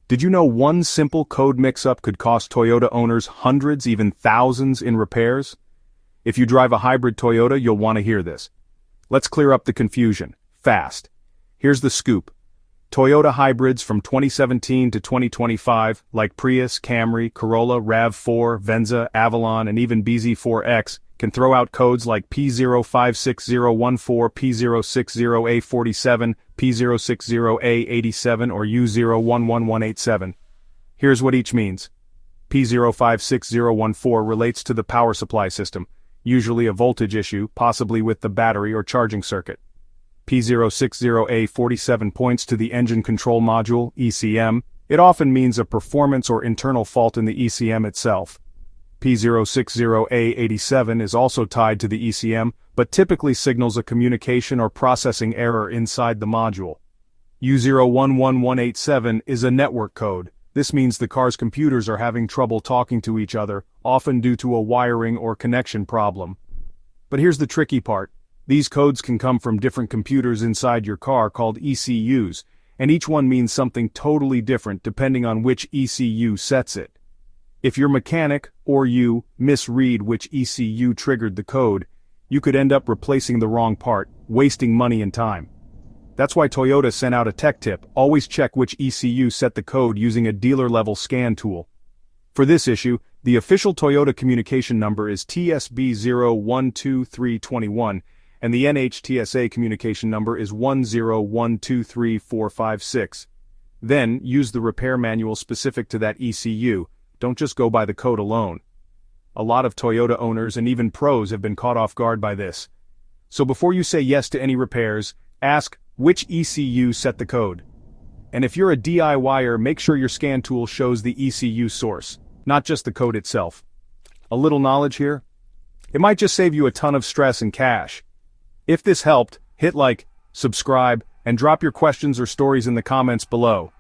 Did you know one simple code mix-up could cost Toyota owners hundreds, even thousands in repairs? If you drive a hybrid Toyota, you'll want to hear this. Let's clear up the confusion, fast. Here's the scoop. Toyota hybrids from 2017 to 2025, like Prius, Camry, Corolla, RAV4, Venza, Avalon, and even BZ4X, can throw out codes like P0566014, P060A47, P060A87, or U011187. Here's what each means. P0566014 relates to the power supply system, usually a voltage issue, possibly with the battery or charging circuit. P060A47 points to the engine control module, ECM. It often means a performance or internal fault in the ECM itself. P060A87 is also tied to the ECM, but typically signals a communication or processing error inside the module. U011187 is a network code. This means the car's computers are having trouble talking to each other, often due to a wiring or connection problem. But here's the tricky part. These codes can come from different computers inside your car called ECUs, and each one means something totally different depending on which ECU sets it. If your mechanic, or you, misread which ECU triggered the code, you could end up replacing the wrong part, wasting money and time. That's why Toyota sent out a tech tip: always check which ECU set the code using a dealer-level scan tool. For this issue, the official Toyota communication number is TSB012321, and the NHTSA communication number is 101234456. Then, use the repair manual specific to that ECU. Don't just go by the code alone. A lot of Toyota owners and even pros have been caught off guard by this. So before you say yes to any repairs, ask which ECU set the code. And if you're a DIYer, make sure your scan tool shows the ECU source, not just the code itself. A little knowledge here? It might just save you a ton of stress and cash. If this helped, hit like, subscribe, and drop your questions or stories in the comments below.